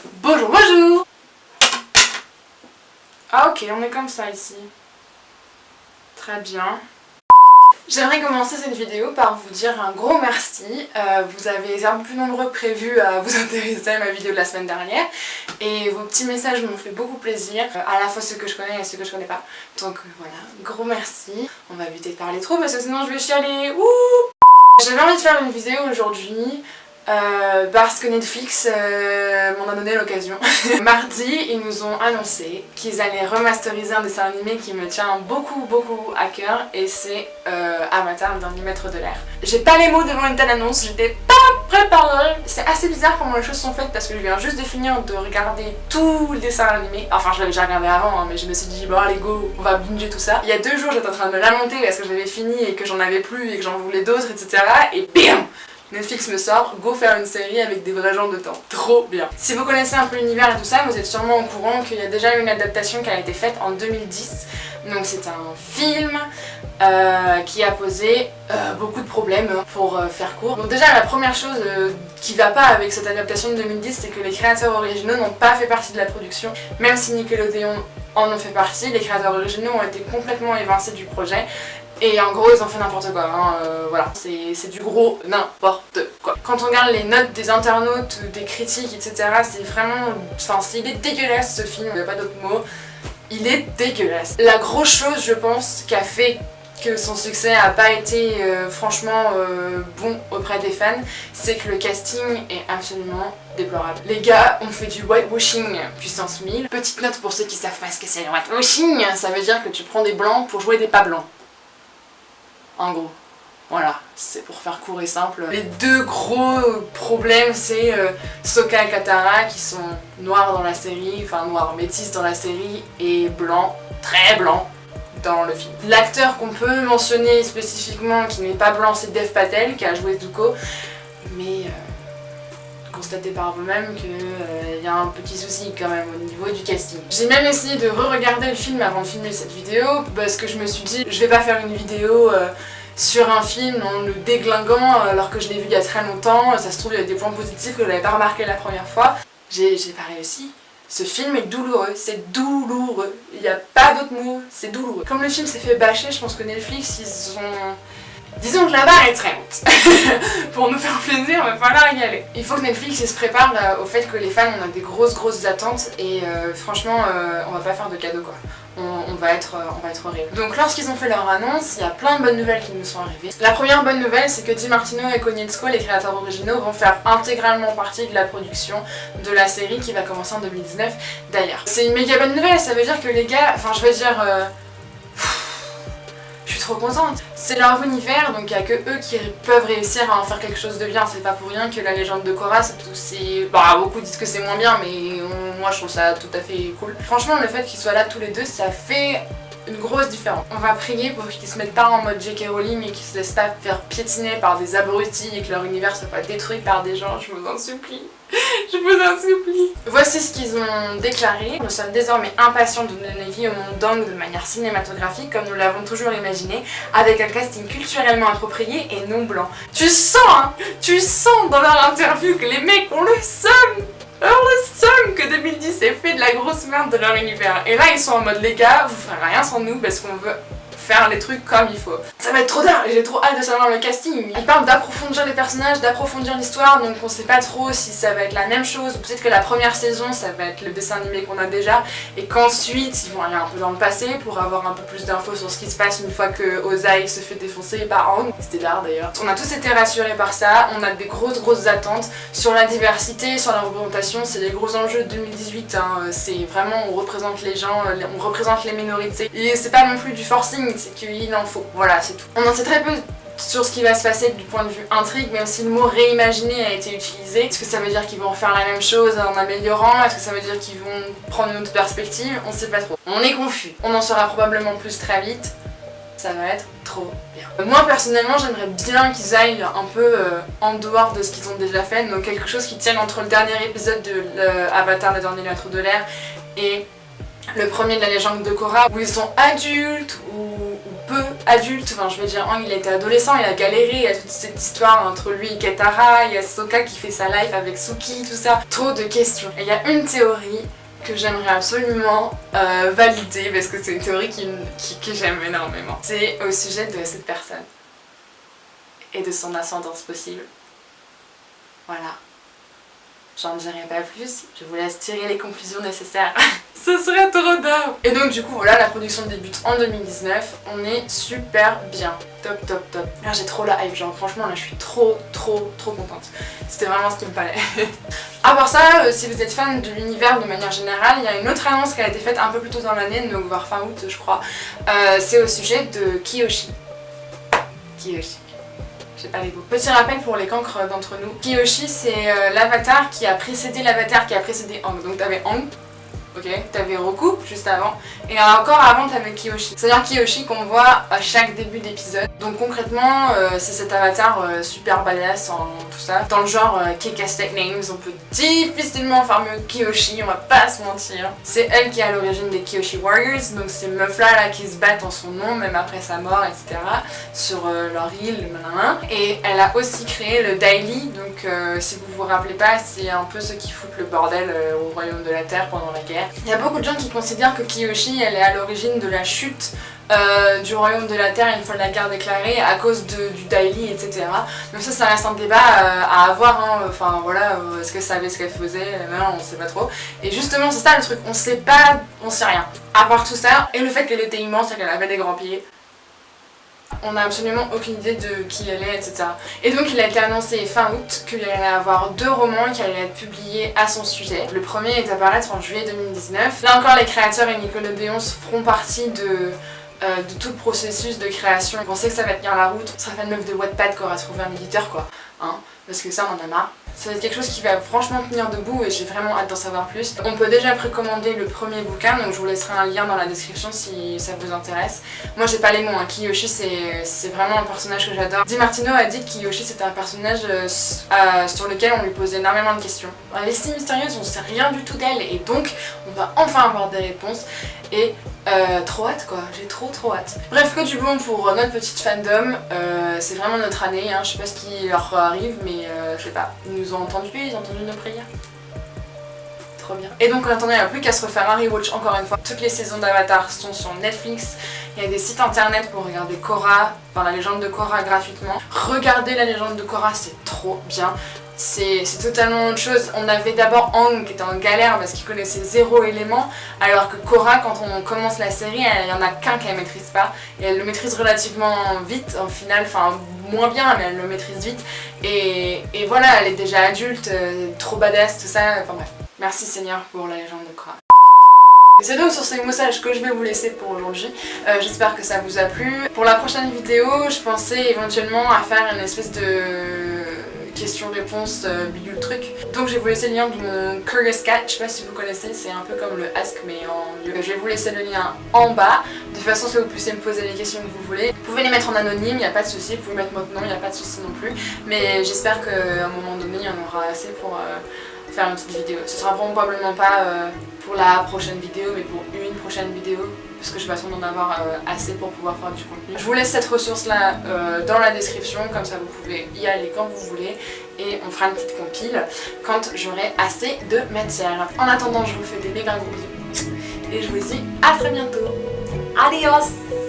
Bonjour, bonjour. Ah ok, on est comme ça ici. Très bien. J'aimerais commencer cette vidéo par vous dire un gros merci. Vous avez été un peu plus nombreux que prévu à vous intéresser à ma vidéo de la semaine dernière. Et vos petits messages m'ont fait beaucoup plaisir, à la fois ceux que je connais et ceux que je connais pas. Donc voilà, gros merci. On va éviter de parler trop parce que sinon je vais chialer. Wouh! J'avais envie de faire une vidéo aujourd'hui. Parce que Netflix m'en a donné l'occasion. Mardi, ils nous ont annoncé qu'ils allaient remasteriser un dessin animé qui me tient beaucoup à cœur et c'est Avatar, le dernier maître de l'air. J'ai pas les mots devant une telle annonce, j'étais pas préparée. C'est assez bizarre comment les choses sont faites parce que je viens juste de finir de regarder tout le dessin animé. Enfin, je l'avais déjà regardé avant, hein, mais je me suis dit, bon allez go, on va binger tout ça. Il y a 2 jours, j'étais en train de me lamenter parce que j'avais fini et que j'en avais plus et que j'en voulais d'autres, etc. Et bam! Netflix me sort, go faire une série avec des vrais gens dedans. Trop bien. Si vous connaissez un peu l'univers et tout ça, vous êtes sûrement au courant qu'il y a déjà une adaptation qui a été faite en 2010. Donc c'est un film qui a posé beaucoup de problèmes pour faire court. Donc déjà la première chose qui va pas avec cette adaptation de 2010, c'est que les créateurs originaux n'ont pas fait partie de la production. Même si Nickelodeon en ont fait partie, les créateurs originaux ont été complètement évincés du projet. Et en gros ils ont fait n'importe quoi, hein, voilà, c'est du gros n'importe quoi. Quand on regarde les notes des internautes, des critiques, etc, c'est vraiment... Enfin, il est dégueulasse ce film, il n'y a pas d'autre mot. Il est dégueulasse. La grosse chose, je pense, qui a fait que son succès n'a pas été franchement bon auprès des fans, c'est que le casting est absolument déplorable. Les gars ont fait du whitewashing puissance 1000. Petite note pour ceux qui savent pas ce que c'est le whitewashing, ça veut dire que tu prends des blancs pour jouer des pas blancs. En gros, voilà, c'est pour faire court et simple. Les 2 gros problèmes, c'est Sokka et Katara qui sont noirs dans la série, enfin noirs métis dans la série, et blancs, très blancs, dans le film. L'acteur qu'on peut mentionner spécifiquement qui n'est pas blanc, c'est Dev Patel qui a joué Zuko, mais constatez par vous-même qu'il y a un petit souci quand même au niveau du casting. J'ai même essayé de re-regarder le film avant de filmer cette vidéo parce que je me suis dit je vais pas faire une vidéo sur un film en le déglinguant alors que je l'ai vu il y a très longtemps, ça se trouve il y a des points positifs que je n'avais pas remarqué la première fois. J'ai pas réussi. Ce film est douloureux, c'est douloureux, il n'y a pas d'autre mot, c'est douloureux. Comme le film s'est fait bâcher, je pense que Netflix ils ont... Disons que la barre est très haute. Pour nous faire plaisir, il va falloir y aller. Il faut que Netflix se prépare au fait que les fans on a des grosses attentes et franchement on va pas faire de cadeaux quoi. On va être horrible. Donc lorsqu'ils ont fait leur annonce, il y a plein de bonnes nouvelles qui nous sont arrivées. La première bonne nouvelle c'est que Di Martino et Konietzko, les créateurs originaux, vont faire intégralement partie de la production de la série qui va commencer en 2019 d'ailleurs. C'est une méga bonne nouvelle, ça veut dire que les gars, enfin je veux dire... Je suis trop contente. C'est leur univers, donc il n'y a que eux qui peuvent réussir à en faire quelque chose de bien. C'est pas pour rien que la légende de Korra, c'est... Bah, beaucoup disent que c'est moins bien, mais moi je trouve ça tout à fait cool. Franchement, le fait qu'ils soient là tous les deux, ça fait une grosse différence. On va prier pour qu'ils se mettent pas en mode J.K. Rowling et qu'ils se laissent pas faire piétiner par des abrutis et que leur univers soit pas détruit par des gens, je vous en supplie. Je vous en supplie. Voici ce qu'ils ont déclaré. Nous sommes désormais impatients de donner vie au monde d'Aang de manière cinématographique comme nous l'avons toujours imaginé, avec un casting culturellement approprié et non blanc. Tu sens dans leur interview que les mecs ont le seum que 2010 ait fait de la grosse merde de leur univers. Et là ils sont en mode les gars, vous ferez rien sans nous parce qu'on veut faire les trucs comme il faut. Ça va être trop dingue, j'ai trop hâte de savoir le casting. Ils parlent d'approfondir les personnages, d'approfondir l'histoire, donc on sait pas trop si ça va être la même chose, ou peut-être que la première saison ça va être le dessin animé qu'on a déjà, et qu'ensuite ils vont aller un peu dans le passé pour avoir un peu plus d'infos sur ce qui se passe une fois que Ozai se fait défoncer par Aang. C'était l'art d'ailleurs. On a tous été rassurés par ça, on a des grosses attentes sur la diversité, sur la représentation, c'est les gros enjeux de 2018, hein. C'est vraiment, on représente les gens, on représente les minorités, et c'est pas non plus du forcing, c'est qu'il en faut. Voilà, c'est tout. On en sait très peu sur ce qui va se passer du point de vue intrigue, même si le mot réimaginer a été utilisé. Est-ce que ça veut dire qu'ils vont refaire la même chose en améliorant? Est-ce que ça veut dire qu'ils vont prendre une autre perspective? On sait pas trop. On est confus. On en saura probablement plus très vite. Ça va être trop bien. Moi personnellement j'aimerais bien qu'ils aillent un peu en dehors de ce qu'ils ont déjà fait, donc quelque chose qui tienne entre le dernier épisode de Avatar, le dernier maître de l'air, et le premier de la légende de Korra, où ils sont adultes ou peu adulte, enfin je veux dire, il était adolescent, il a galéré, il y a toute cette histoire entre lui et Katara, il y a Sokka qui fait sa life avec Suki, tout ça, trop de questions. Et il y a une théorie que j'aimerais absolument valider parce que c'est une théorie que j'aime énormément. C'est au sujet de cette personne et de son ascendance possible. Voilà. J'en dirai pas plus, je vous laisse tirer les conclusions nécessaires. Ce serait trop d'art. Et donc du coup voilà, la production débute en 2019, on est super bien. Top top top. Là j'ai trop la hype, genre franchement là je suis trop contente. C'était vraiment ce qu'il me fallait. À part ça, si vous êtes fan de l'univers de manière générale, il y a une autre annonce qui a été faite un peu plus tôt dans l'année, donc vers fin août je crois. C'est au sujet de Kyoshi. Kyoshi. J'ai pas les mots. Petit rappel pour les cancres d'entre nous. Kyoshi c'est l'avatar qui a précédé l'avatar qui a précédé Aang. Donc t'avais Aang, ok, t'avais Roku juste avant, et encore avant t'avais Kyoshi. C'est-à-dire Kyoshi qu'on voit à chaque début d'épisode. Donc concrètement, c'est cet avatar super badass en tout ça. Dans le genre Kick-Ass Names, on peut difficilement faire mieux que Kyoshi, on va pas se mentir. C'est elle qui est à l'origine des Kyoshi Warriors, donc ces meufs-là là, qui se battent en son nom, même après sa mort, etc. Sur leur île, et elle a aussi créé le Daily, donc si vous vous rappelez pas, c'est un peu ceux qui foutent le bordel au royaume de la Terre pendant la guerre. Il y a beaucoup de gens qui considèrent que Kyoshi elle est à l'origine de la chute du royaume de la Terre une fois la guerre déclarée à cause du Daily, etc. Donc ça reste un débat à avoir, hein. Enfin voilà, est-ce qu'elle savait ce qu'elle faisait? Non, on sait pas trop. Et justement c'est ça le truc, on sait pas, on sait rien. À part tout ça, et le fait qu'elle était immense et qu'elle avait des grands pieds. On n'a absolument aucune idée de qui elle est, etc. Et donc il a été annoncé fin août qu'il allait avoir 2 romans qui allaient être publiés à son sujet. Le premier est à paraître en juillet 2019. Là encore les créateurs et Nickelodeon feront partie de tout le processus de création. On sait que ça va tenir la route. Ce sera pas une meuf de Wattpad qui aura trouvé un éditeur quoi. Hein, parce que ça on en a marre. Ça va être quelque chose qui va franchement tenir debout et j'ai vraiment hâte d'en savoir plus. On peut déjà précommander le premier bouquin, donc je vous laisserai un lien dans la description si ça vous intéresse. Moi j'ai pas les mots, hein. Kyoshi c'est vraiment un personnage que j'adore. Di Martino a dit que Kyoshi c'était un personnage sur lequel on lui posait énormément de questions. Elle est si mystérieuse, on sait rien du tout d'elle et donc on va enfin avoir des réponses. Et trop hâte quoi, j'ai trop hâte. Bref, que du bon pour notre petite fandom, c'est vraiment notre année, hein. Je sais pas ce qui leur arrive mais je sais pas, ils nous ont entendus, ils ont entendu nos prières. Trop bien. Et donc en attendant, il n'y a plus qu'à se refaire un rewatch encore une fois. Toutes les saisons d'Avatar sont sur Netflix, il y a des sites internet pour regarder Korra, enfin la légende de Korra gratuitement. Regardez la légende de Korra, c'est trop bien. C'est totalement autre chose. On avait d'abord Aang qui était en galère parce qu'il connaissait 0 élément, alors que Korra, quand on commence la série, il n'y en a qu'un qu'elle maîtrise pas et elle le maîtrise relativement vite au final, enfin moins bien mais elle le maîtrise vite et voilà, elle est déjà adulte, trop badass, tout ça, enfin bref. Merci Seigneur pour la légende de Korra. C'est donc sur ces messages que je vais vous laisser pour aujourd'hui. J'espère que ça vous a plu. Pour la prochaine vidéo, je pensais éventuellement à faire une espèce de questions-réponses bidule truc. Donc je vais vous laisser le lien de mon Curious Cat, je sais pas si vous connaissez, c'est un peu comme le Ask mais en mieux. Je vais vous laisser le lien en bas, de façon que vous puissiez me poser les questions que vous voulez. Vous pouvez les mettre en anonyme, il n'y a pas de souci, vous pouvez mettre votre nom, il n'y a pas de souci non plus. Mais j'espère qu'à un moment donné, il y en aura assez pour faire une petite vidéo. Ce sera probablement pas pour la prochaine vidéo, mais pour une prochaine vidéo. Parce que je vais attendre d'en avoir assez pour pouvoir faire du contenu. Je vous laisse cette ressource là dans la description, comme ça vous pouvez y aller quand vous voulez et on fera une petite compile quand j'aurai assez de matière. En attendant, je vous fais des méga gros bisous et je vous dis à très bientôt. Adios!